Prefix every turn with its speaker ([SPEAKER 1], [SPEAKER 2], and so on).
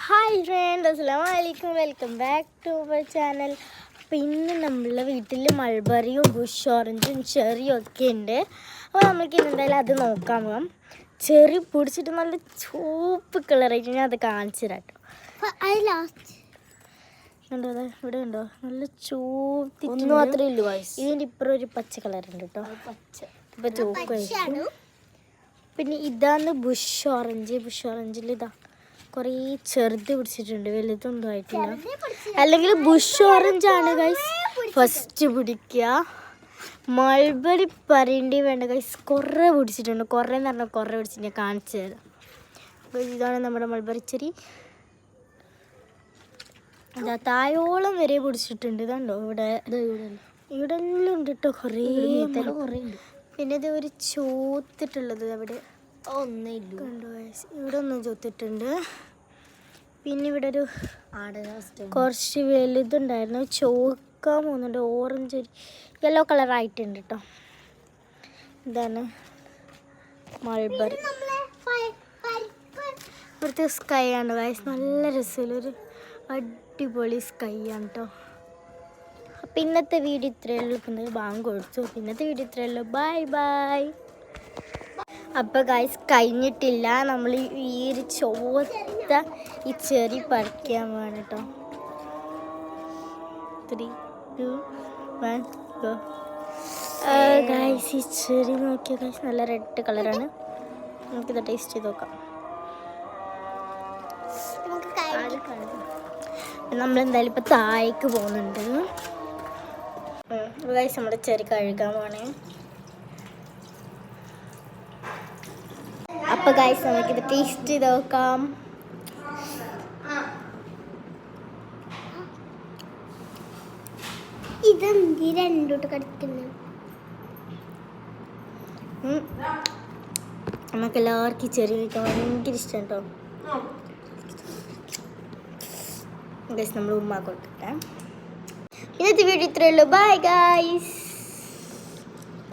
[SPEAKER 1] Hi friend, അസ്സലാമു അലൈക്കും. Welcome back to my channel. അപ്പോൾ ഇന്ന് നമ്മളെ വീട്ടിൽ മൾബറിയും ബുഷ് ഓറഞ്ചും ചെറിയും ഒക്കെ ഉണ്ട്. അപ്പോൾ നമുക്ക് എന്തായാലും അത് നോക്കാൻ പോകാം. ചെറി പിടിച്ചിട്ട് നല്ല ചുവപ്പ് കളറായിട്ട് ഞാൻ അത് കാണിച്ചു തരാം കേട്ടോ. കണ്ടോ, അതെ ഇവിടെ ഉണ്ടോ, നല്ല ചുവത്തി ഒന്നും മാത്രമേ ഉള്ളൂ. ഇതിൻ്റെ ഇപ്പുറം ഒരു പച്ച കളറുണ്ട് കേട്ടോ, ഇപ്പോൾ ചുവപ്പ്. പിന്നെ ഇതാണ് ബുഷ് ഓറഞ്ചിൽ ഇതാ കുറേ ചെറുത് പിടിച്ചിട്ടുണ്ട്, വലുതൊന്നും ആയിട്ടില്ല. അല്ലെങ്കിൽ ബുഷ് ഓറഞ്ചാണ് ഗൈസ് ഫസ്റ്റ് പിടിക്കുക. മൾബറി പറയേണ്ടി വേണ്ട ഗൈസ്, കുറേ പിടിച്ചിട്ടുണ്ട്. കുറേ എന്ന് പറഞ്ഞാൽ കുറേ പിടിച്ചിട്ട് ഞാൻ കാണിച്ചു തരാം. അപ്പോൾ ഇതാണ് നമ്മുടെ മൾബറി ചെറി. അതാ തായോളം വരെ പിടിച്ചിട്ടുണ്ട്. ഇതുണ്ടോ ഇവിടെ എല്ലാം ഉണ്ട് കേട്ടോ, കുറേ ഉണ്ട്. പിന്നെ ഇത് ഒരു ചോത്തിട്ടുള്ളത് അവിടെ ഒന്നില്ല കണ്ടോ ഗൈസ്, ഇവിടെ ഒന്നും ചോത്തിട്ടുണ്ട്. പിന്നെ ഇവിടെ ഒരു കുറച്ച് വലുതുണ്ടായിരുന്നു, ചോക്കാൻ പോകുന്നുണ്ട്. ഓറഞ്ച് യെല്ലോ കളറായിട്ടുണ്ട് കേട്ടോ. ഇതാണ് മൾബറി. ഇവിടുത്തെ സ്കൈ ആണ് ഗൈസ്, നല്ല രസമുള്ളൊരു അടിപൊളി സ്കൈ ആണ് കേട്ടോ. അപ്പം ഇന്നത്തെ വീഡിയോ ഇത്രയേ ഉള്ളൂ. ബാങ്ക് കൊടുത്തു. ഇന്നത്തെ വീഡിയോ ഇത്രയേ ഉള്ളൂ. Bye bye. അപ്പോൾ ഗൈസ് കഴിഞ്ഞിട്ടില്ല, നമ്മൾ ഈ ഒരു ചോത്ത ഈ ചെറി പറിക്കാൻ വേണം കേട്ടോ. 3, 2, 1 ഗോ. ഗൈസ് ഈ ചെറി നോക്കിയ ഗൈസ്, നല്ല റെഡ് കളറാണ്. നമുക്കിത് ടേസ്റ്റ് ചെയ്ത് നോക്കാം. നമ്മളെന്തായാലും ഇപ്പോൾ താഴേക്ക് പോകുന്നുണ്ട്. ഗൈസ് നമ്മുടെ ചെറി കഴുകാൻ പോണേ. അപ്പോൾ ഗൈസ് നമുക്കിത് ടേസ്റ്റ് ചെയ്ത് നോക്കാം. ഇതെന്തി രണ്ടോട്ട് കടിക്കുന്നു. നമുക്ക് എല്ലാവർക്കും ചെറിയ കഴിക്കാൻ ഭയങ്കര ഇഷ്ടം കേട്ടോ. ഗൈസ് നമ്മൾ ഉമ്മ കൊടുക്കട്ടെ. ഇന്നത്തെ വീഡിയോ ഇത്രയേ ഉള്ളൂ. Bye guys.